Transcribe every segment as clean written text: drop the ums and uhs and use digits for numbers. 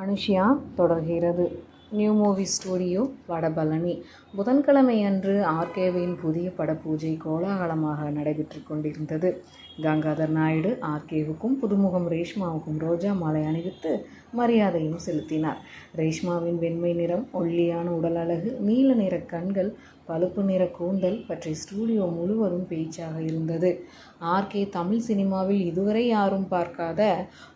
அனுஷ்யா தொடர்கிறது. New movie studio Vadapalani. புதன்கிழமை அன்று ஆர்கேவின் புதிய படப்பூஜை கோலாகலமாக நடைபெற்று கொண்டிருந்தது. கங்காதர் நாயுடு ஆர்கேவுக்கும் புதுமுகம் ரேஷ்மாவுக்கும் ரோஜா மாலை அணிவித்து மரியாதையும் செலுத்தினார். ரேஷ்மாவின் வெண்மை நிறம், ஒல்லியான உடல் அழகு, நீல நிற கண்கள், பழுப்பு நிற கூந்தல் பற்றி ஸ்டுடியோ முழுவதும் பேச்சாக இருந்தது. ஆர்கே தமிழ் சினிமாவில் இதுவரை யாரும் பார்க்காத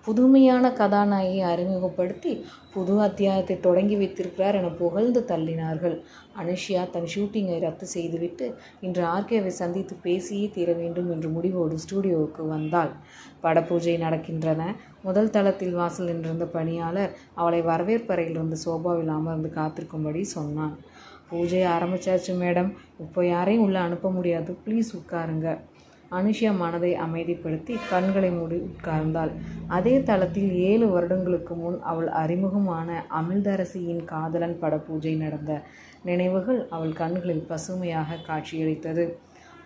புதுமையான கதாநாயகியை அறிமுகப்படுத்தி புது அத்தியாயத்தை தொடங்கி வைத்திருக்கிறார் என புகழ்ந்து தள்ளினார்கள். அனுஷ்யா தன் ஷூட்டிங்கை ரத்து செய்துவிட்டு இன்று ஆர்கேவை சந்தித்து பேசியே தீர வேண்டும் என்ற முடிவோடு ஸ்டுடியோவுக்கு வந்தாள். படப்பூஜை நடக்கின்றன. முதல் தளத்தில் வாசல் நின்றிருந்த பணியாளர் அவளை வரவேற்பறையிலிருந்து சோபாவில் அமர்ந்து காத்திருக்கும்படி சொன்னான். பூஜை ஆரம்பிச்சாச்சு மேடம், இப்போ யாரையும் உள்ளே அனுப்ப முடியாது, ப்ளீஸ் உட்காருங்க. அனுஷ்யா மனதை அமைதிப்படுத்தி கண்களை மூடி உட்கார்ந்தாள். அதே தளத்தில் 7 வருடங்களுக்கு முன் அவள் அறிமுகமான அமிழ்தரசியின் காதலன் படப்பூஜை நடந்த நினைவுகள் அவள் கண்களில் பசுமையாக காட்சியளித்தது.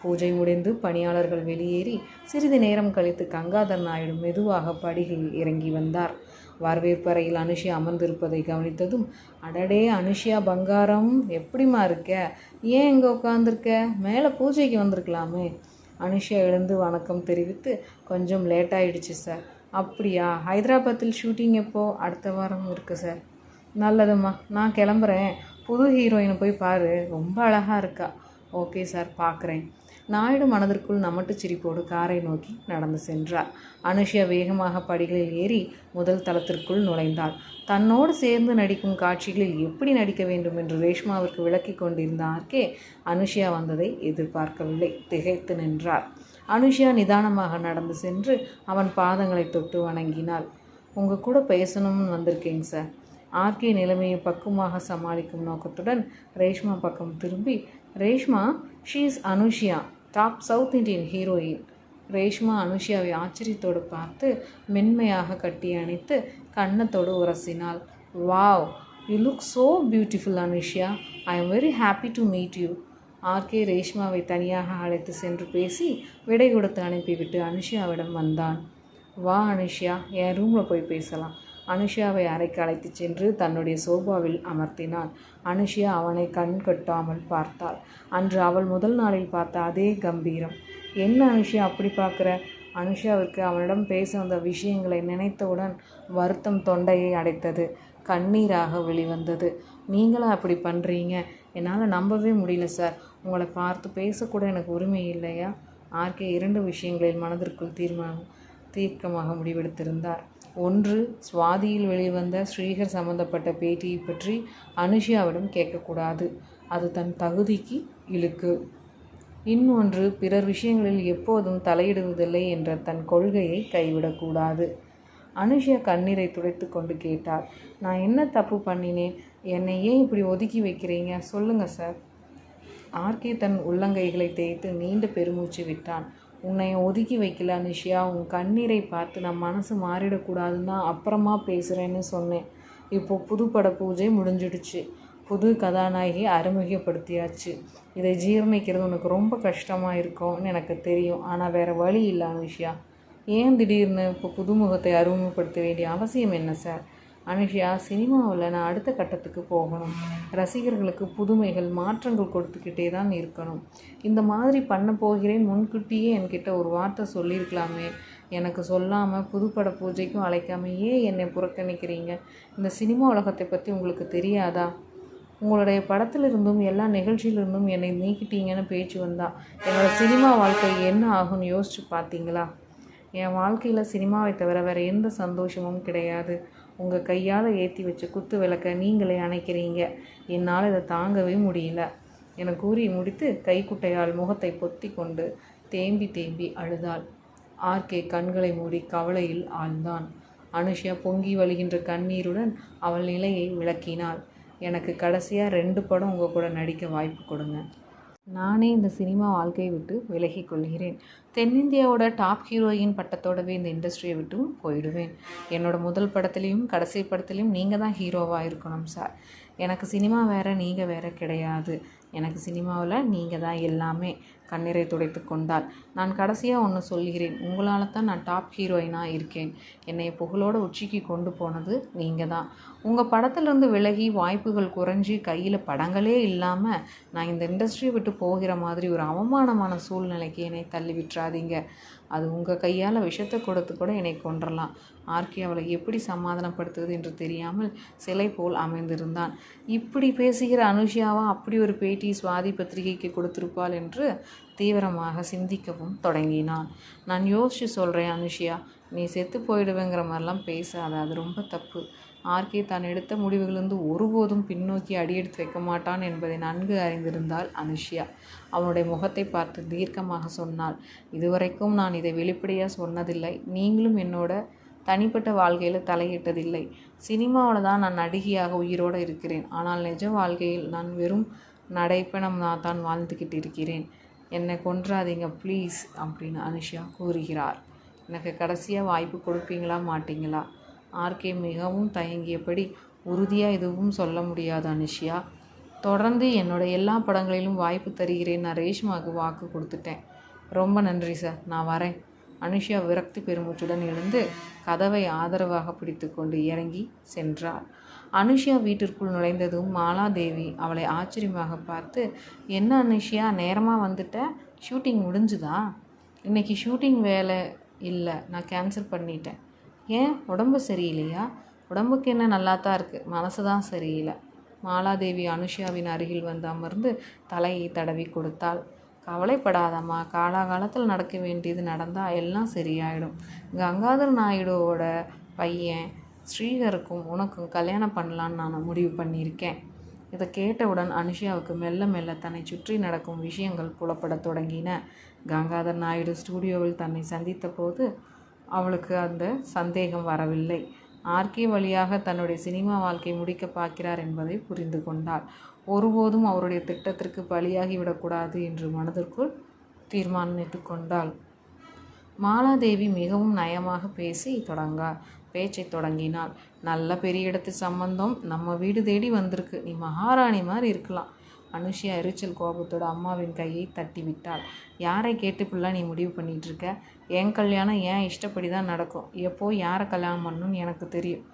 பூஜை முடிந்து பணியாளர்கள் வெளியேறி சிறிது நேரம் கழித்து கங்காதர் நாயுடு மெதுவாக படிகளில் இறங்கி வந்தார். வரவேற்பறையில் அனுஷ்யா அமர்ந்திருப்பதை கவனித்ததும், அடடே அனுஷ்யா பங்காரம், எப்படிமா இருக்க? ஏன் இங்கே உட்காந்துருக்க? மேலே பூஜைக்கு வந்திருக்கலாமே. அனுஷ்யா எழுந்து வணக்கம் தெரிவித்து, கொஞ்சம் லேட் ஆகிடுச்சு சார். அப்படியா? ஹைதராபாத்தில் ஷூட்டிங் எப்போ? அடுத்த வாரம் இருக்குது சார். நல்லதும்மா, நான் கிளம்புறேன். புது ஹீரோயினை போய் பாரு, ரொம்ப அழகாக இருக்கா. ஓகே சார், பார்க்குறேன். நாயுடு மனதிற்குள் நமட்டு சிரிப்போடு காரை நோக்கி நடந்து சென்றார். அனுஷ்யா வேகமாக படிகளில் ஏறி முதல் தளத்திற்குள் நுழைந்தாள். தன்னோடு சேர்ந்து நடிக்கும் காட்சிகளில் எப்படி நடிக்க வேண்டும் என்று ரேஷ்மாவிற்கு விளக்கி கொண்டிருந்த ஆர்கே அனுஷ்யா வந்ததை எதிர்பார்க்கவில்லை. திகைத்து நின்றார். அனுஷ்யா நிதானமாக நடந்து சென்று அவன் பாதங்களை தொட்டு வணங்கினாள். உங்கள் கூட பேசணும்னு வந்திருக்கேங்க சார். ஆர்கே நிலைமையை பக்குவமாக சமாளிக்கும் நோக்கத்துடன் ரேஷ்மா பக்கம் திரும்பி, Reshma, she is Anushya, top south Indian heroine. Reshma அனுஷ்யாவை ஆச்சரியத்தோடு பார்த்து மென்மையாக கட்டி அணைத்து கன்னத்தோடு உரசினாள். Wow, you look so beautiful Anushya. I am very happy to meet you. RK ரேஷ்மாவை தனியாக அழைத்து சென்று பேசி விடை கொடுத்து அனுப்பிவிட்டு அனுஷ்யாவிடம் வந்தான். வா அனுஷ்யா, என் ரூமில் போய் பேசலாம். அனுஷ்யாவை அறைக்கு அழைத்து சென்று தன்னுடைய சோபாவில் அமர்த்தினான். அனுஷ்யா அவனை கண் கட்டாமல் பார்த்தாள். அன்று அவள் முதல் நாளில் பார்த்த அதே கம்பீரம். என்ன அனுஷ்யா அப்படி பார்க்குற? அனுஷ்யாவிற்கு அவனிடம் பேச வந்த விஷயங்களை நினைத்தவுடன் வருத்தம் தொண்டையை அடைத்தது. கண்ணீராக வெளிவந்தது. நீங்களும் அப்படி பண்ணுறீங்க? என்னால் நம்பவே முடியல சார். உங்களை பார்த்து பேசக்கூட எனக்கு உரிமை இல்லையா? ஆர்கே 2 விஷயங்களில் மனதிற்குள் தீர்க்கமாக முடிவெடுத்திருந்தார். ஒன்று, சுவாதியில் வெளிவந்த ஸ்ரீகர் சம்பந்தப்பட்ட பேட்டியை பற்றி அனுஷ்யாவிடம் கேட்கக்கூடாது, அது தன் தகுதிக்கு இழுக்கு. இன்னொன்று, பிறர் விஷயங்களில் எப்போதும் தலையிடுவதில்லை என்ற தன் கொள்கையை கைவிடக்கூடாது. அனுஷ்யா கண்ணீரை துடைத்து கொண்டு கேட்டாள். நான் என்ன தப்பு பண்ணினேன்? என்னை ஏன் இப்படி ஒதுக்கி வைக்கிறீங்க? சொல்லுங்கள் சார். ஆர்கே தன் உள்ளங்கைகளை தேய்த்து நீண்ட பெருமூச்சு விட்டான். உன்னை ஒதுக்கி வைக்கல அனுஷ்யா. உன் கண்ணீரை பார்த்து நான் மனசு மாறிடக்கூடாதுன்னா அப்புறமா பேசுகிறேன்னு சொன்னேன். இப்போது புது பட பூஜை முடிஞ்சிடுச்சு. புது கதாநாயகி அறிமுகப்படுத்தியாச்சு. இதை ஜீரணிக்கிறது உனக்கு ரொம்ப கஷ்டமாக இருக்கும்னு எனக்கு தெரியும். ஆனால் வேறு வழி இல்லை அனுஷ்யா. ஏன் திடீர்னு இப்போ புதுமுகத்தை அறிமுகப்படுத்த வேண்டிய அவசியம் என்ன சார்? அனுஷ்யா, சினிமாவில் நான் அடுத்த கட்டத்துக்கு போகணும். ரசிகர்களுக்கு புதுமைகள், மாற்றங்கள் கொடுத்துக்கிட்டே தான் இருக்கணும். இந்த மாதிரி பண்ண போகிறேன் முன்கூட்டியே என்கிட்ட ஒரு வார்த்தை சொல்லியிருக்கலாமே. எனக்கு சொல்லாமல் புதுப்பட பூஜைக்கும் அழைக்காமல் ஏன் என்னை புறக்கணிக்கிறீங்க? இந்த சினிமா உலகத்தை பற்றி உங்களுக்கு தெரியாதா? உங்களுடைய படத்திலிருந்தும் எல்லா நிகழ்ச்சியிலிருந்தும் என்னை நீக்கிட்டீங்கன்னு பேச்சு வந்தா என்னோடய சினிமா வாழ்க்கை என்ன ஆகும்னு யோசிச்சு பார்த்தீங்களா? என் வாழ்க்கையில் சினிமாவை தவிர வேறு எந்த சந்தோஷமும் கிடையாது. உங்கள் கையால் ஏற்றி வச்ச குத்து விளக்க நீங்களே அணைக்கிறீங்க. என்னால் இதை தாங்கவே முடியல என கூறி முடித்து கைக்குட்டையால் முகத்தை பொத்தி கொண்டு தேம்பி தேம்பி அழுதாள். ஆர்கே கண்களை மூடி கவலையில் ஆழ்ந்தான். அனுஷ்யா பொங்கி வழிகின்ற கண்ணீருடன் அவள் நிலையை விளக்கினாள். எனக்கு கடைசியாக 2 படம் உங்கள் கூட நடிக்க வாய்ப்பு கொடுங்க. நானே இந்த சினிமா வாழ்க்கையை விட்டு விலகி கொள்கிறேன். தென்னிந்தியாவோட டாப் ஹீரோயின் பட்டத்தோடவே இந்த இண்டஸ்ட்ரியை விட்டும் போயிடுவேன். என்னோடய முதல் படத்துலேயும் கடைசி படத்துலேயும் நீங்கள் தான் ஹீரோவாக இருக்கணும் சார். எனக்கு சினிமா வேறு, நீங்கள் வேறு கிடையாது. எனக்கு சினிமாவில் நீங்கள் தான் எல்லாமே. கண்ணீரை துடைத்து கொண்டாள். நான் கடைசியாக ஒன்று சொல்கிறேன். உங்களால் தான் நான் டாப் ஹீரோயினாக இருக்கேன். என்னை புகழோட உச்சிக்கு கொண்டு போனது நீங்கள் தான். உங்கள் படத்துலேருந்து விலகி வாய்ப்புகள் குறைஞ்சி கையில் படங்களே இல்லாமல் நான் இந்த இண்டஸ்ட்ரியை விட்டு போகிற மாதிரி ஒரு அவமானமான சூழ்நிலைக்கு என்னை தள்ளி விட்டுறாதீங்க. அது உங்கள் கையால் விஷத்தை கொடுத்து கூட என்னை கொன்றலாம். ஆர்கே அவளை எப்படி சமாதானப்படுத்துவது என்று தெரியாமல் சிலை போல் அமைந்திருந்தான். இப்படி பேசுகிற அனுஷியாவா அப்படி ஒரு பேட்டி சுவாதி பத்திரிகைக்கு கொடுத்திருப்பாள் என்று தீவிரமாக சிந்திக்கவும் தொடங்கினான். நான் யோசிச்சு சொல்கிறேன் அனுஷியா, நீ செத்து போயிடுவேங்கிற மாதிரிலாம் பேசாத, அது ரொம்ப தப்பு. ஆர்கே தான் எடுத்த முடிவுகளிலிருந்து ஒருபோதும் பின்னோக்கி அடியெடுத்து வைக்க மாட்டான் என்பதை நன்கு அறிந்திருந்தாள் அனுஷியா. அவனுடைய முகத்தை பார்த்து தீர்க்கமாக சொன்னாள். இதுவரைக்கும் நான் இதை வெளிப்படையாக சொன்னதில்லை. நீங்களும் என்னோட தனிப்பட்ட வாழ்க்கையில் தலையிட்டதில்லை. சினிமாவில் தான் நான் நடிகையாக உயிரோடு இருக்கிறேன். ஆனால் நிஜ வாழ்க்கையில் நான் வெறும் நடைப்பணம் நான் தான் வாழ்ந்துக்கிட்டு இருக்கிறேன். என்னை கொன்றாதீங்க ப்ளீஸ் அப்படின்னு அனுஷியா கூறுகிறார். எனக்கு கடைசியாக வாய்ப்பு கொடுப்பீங்களா மாட்டீங்களா? ஆர்கே மிகவும் தயங்கியபடி, உறுதியாக எதுவும் சொல்ல முடியாது அனுஷியா. தொடர்ந்து என்னோட எல்லா படங்களிலும் வாய்ப்பு தருகிறேன். நான் ரேஷ்மாவுக்கு வாக்கு கொடுத்துட்டேன். ரொம்ப நன்றி சார், நான் வரேன். அனுஷியா விரக்தி பெருமூச்சுடன் எழுந்து கதவை ஆதரவாக பிடித்து கொண்டு இறங்கி சென்றாள். அனுஷியா வீட்டிற்குள் நுழைந்ததும் மாலாதேவி அவளை ஆச்சரியமாக பார்த்து, என்ன அனுஷியா நேரமாக வந்துட்ட? ஷூட்டிங் முடிஞ்சுதா? இன்றைக்கி ஷூட்டிங் வேலை இல்லை, நான் கேன்சல் பண்ணிட்டேன். ஏன், உடம்பு சரியில்லையா? உடம்புக்கு என்ன நல்லா தான் இருக்குது, மனசு தான் சரியில்லை. மாலாதேவி அனுஷியாவின் அருகில் வந்து அமர்ந்து தலையை தடவி கொடுத்தாள். கவலைப்படாதம்மா, காலாகாலத்தில் நடக்க வேண்டியது நடந்தால் எல்லாம் சரியாயிடும். கங்காதர் நாயுடுவோட பையன் ஸ்ரீதருக்கும் உனக்கும் கல்யாணம் பண்ணலான்னு நான் முடிவு பண்ணியிருக்கேன். இதை கேட்டவுடன் அனுஷியாவுக்கு மெல்ல மெல்ல தன்னை சுற்றி நடக்கும் விஷயங்கள் புலப்படத் தொடங்கின. கங்காதர் நாயுடு ஸ்டூடியோவில் தன்னை சந்தித்த போது அவளுக்கு அந்த சந்தேகம் வரவில்லை. ஆர்கே வழியாக தன்னுடைய சினிமா வாழ்க்கை முடிக்க பார்க்கிறார் என்பதை புரிந்து கொண்டாள். ஒருபோதும் அவருடைய திட்டத்திற்கு பலியாகிவிடக்கூடாது என்று மனதிற்குள் தீர்மானித்து கொண்டாள். மாலாதேவி மிகவும் நயமாக பேச்சை தொடங்கினாள். நல்ல பெரிய இடத்து சம்பந்தம் நம்ம வீடு தேடி வந்திருக்கு. நீ மகாராணி மாதிரி இருக்கலாம். அனுஷியா எரிச்சல் கோபத்தோடு அம்மாவின் கையை தட்டி விட்டாள். யாரை கேட்டு பிள்ளை நீ முடிவு பண்ணிகிட்ருக்க? என் கல்யாணம் ஏன் இஷ்டப்படி தான் நடக்கும். எப்போ யாரை கல்யாணம் பண்ணணும்னு எனக்கு தெரியும்.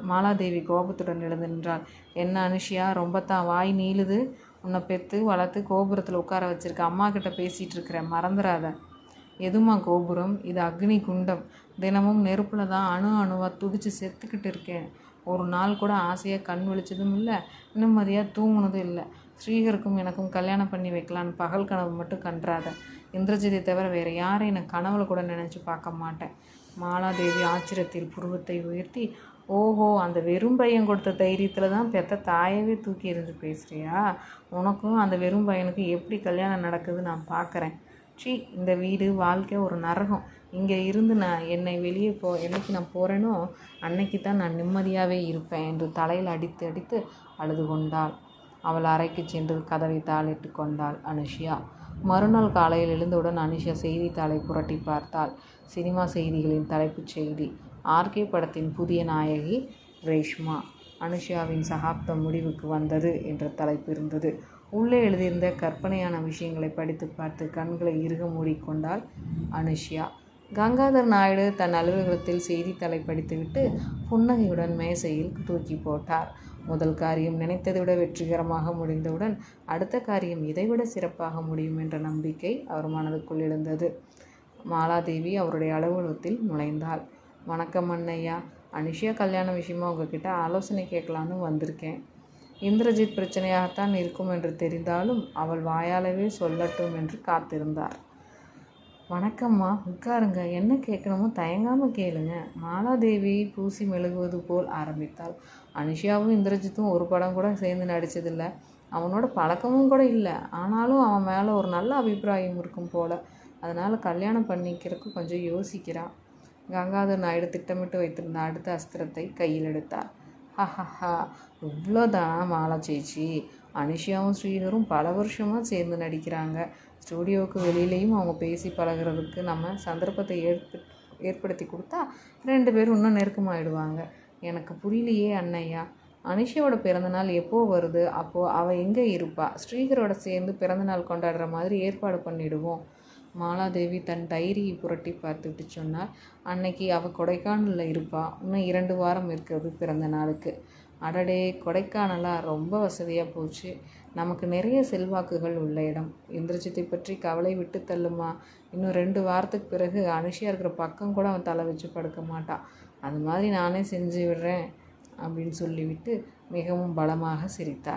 மாலாதேவி கோபத்துடன் எழுந்து நின்றாள். என்ன அனுஷியா, ரொம்ப தான் வாய் நீளுது? உன்னை பெற்று வளர்த்து கோபுரத்தில் உட்கார வச்சிருக்க அம்மா கிட்ட பேசிகிட்டு இருக்கிற, மறந்துடாத. எதுமா கோபுரம்? இது அக்னி குண்டம். தினமும் நெருப்பில் தான் அணுவாக துடிச்சு செத்துக்கிட்டு இருக்கேன். ஒரு நாள் கூட ஆசையாக கண் விழிச்சதும் இல்லை, நிம்மதியாக தூங்குனதும் இல்லை. ஸ்ரீகருக்கும் எனக்கும் கல்யாணம் பண்ணி வைக்கலான்னு பகல் கனவு மட்டும் கன்றாத. இந்திரஜித்தை தவிர வேறு யாரையும் நான் கனவுல கூட நினச்சி பார்க்க மாட்டேன். மாலாதேவி ஆச்சரியத்தில் புருவத்தை உயர்த்தி, ஓஹோ, அந்த வெறும் பையன் கொடுத்த தைரியத்தில் தான் பெத்த தாயவே தூக்கி எறிஞ்சு பேசுகிறியா? உனக்கும் அந்த வெறும் பையனுக்கு எப்படி கல்யாணம் நடக்குது நான் பார்க்குறேன். இந்த வீடு வாழ்க்கை ஒரு நரகம். இங்கே இருந்து என்னைக்கு நான் போகிறேனோ அன்னைக்கு தான் நான் நிம்மதியாகவே இருப்பேன் என்று தலையில் அடித்து அடித்து அழுது கொண்டாள். அவள் அறைக்கு சென்று கதவை தாளிட்டு கொண்டாள் அனுஷியா. மறுநாள் காலையில் எழுந்தவுடன் அனுஷியா செய்தித்தாளை புரட்டி பார்த்தாள். சினிமா செய்திகளின் தலைப்புச் செய்தி, ஆர்கே படத்தின் புதிய நாயகி ரேஷ்மா, அனுஷியாவின் சகாப்தம் முடிவுக்கு வந்தது என்ற தலைப்பு இருந்தது. உள்ளே எழுதியிருந்த கற்பனையான விஷயங்களை படித்து பார்த்து கண்களை இறுக மூடிக்கொண்டாள் அனுஷியா. கங்காதர் நாயுடு தன் அலுவலகத்தில் செய்தித்தாளை படித்துவிட்டு புன்னகையுடன் மேசையில் தூக்கி போட்டார். முதல் காரியம் நினைத்ததை விட வெற்றிகரமாக முடிந்தவுடன் அடுத்த காரியம் இதைவிட சிறப்பாக முடியும் என்ற நம்பிக்கை அவர் மனதுக்குள் எழுந்தது. மாலாதேவி அவருடைய அலுவலகத்தில் நுழைந்தாள். வணக்கம் அண்ணையா, அனுஷியா கல்யாண விஷயமா உங்ககிட்ட ஆலோசனை கேட்கலான்னு வந்திருக்கேன். இந்திரஜித் பிரச்சனையாகத்தான் இருக்கும் என்று தெரிந்தாலும் அவள் வாயாலவே சொல்லட்டும் என்று காத்திருந்தார். வணக்கம்மா, உட்காருங்க, என்ன கேட்கணுமோ தயங்காமல் கேளுங்க. மாலாதேவி பூசி மெழுகுவது போல் ஆரம்பித்தாள். அனுஷியாவும் இந்திரஜித்தும் ஒரு படம் கூட சேர்ந்து நடித்ததில்லை, அவனோட பழக்கமும் கூட இல்லை. ஆனாலும் அவன் மேலே ஒரு நல்ல அபிப்பிராயம் இருக்கும் போல், அதனால் கல்யாணம் பண்ணிக்கிறதுக்கு கொஞ்சம் யோசிக்கிறான். கங்காதர் நாயுடு திட்டமிட்டு வைத்திருந்த அடுத்த அஸ்திரத்தை கையில் எடுத்தார். ஹஹஹா, இவ்வளோதானா மாலா சேச்சி? அனுஷியாவும் ஸ்ரீதரும் பல வருஷமாக சேர்ந்து நடிக்கிறாங்க. ஸ்டூடியோவுக்கு வெளியிலையும் அவங்க பேசி பழகிறதுக்கு நம்ம சந்தர்ப்பத்தை ஏற்படுத்தி கொடுத்தா 2 பேரும் இன்னும் நெருக்கமாகிடுவாங்க. எனக்கு புரியலையே அண்ணையா, அனுஷியோட பிறந்தநாள் எப்போது வருது, அப்போது அவள் எங்கே இருப்பா? ஸ்ரீகரோட சேர்ந்து பிறந்தநாள் கொண்டாடுற மாதிரி ஏற்பாடு பண்ணிடுவோம். மாலாதேவி தன் டைரியை புரட்டி பார்த்துட்டு சொன்னார். அன்னைக்கு அவள் கொடைக்கானலில் இருப்பா. இன்னும் 2 வாரம் இருக்கிறது பிறந்த நாளுக்கு. அடடே, கொடைக்கானலா? ரொம்ப வசதியாக போச்சு. நமக்கு நிறைய செல்வாக்குகள் உள்ள இடம். இந்திரஜித்தை பற்றி கவலை விட்டு தள்ளுமா. இன்னும் 2 வாரத்துக்கு பிறகு அனுஷியா இருக்கிற பக்கம் கூட அவன் தலை வச்சு படுக்க மாட்டான். அது மாதிரி நானே செஞ்சு விடுறேன் அப்படின்னு சொல்லிவிட்டு மிகவும் பலமாக சிரித்தார்.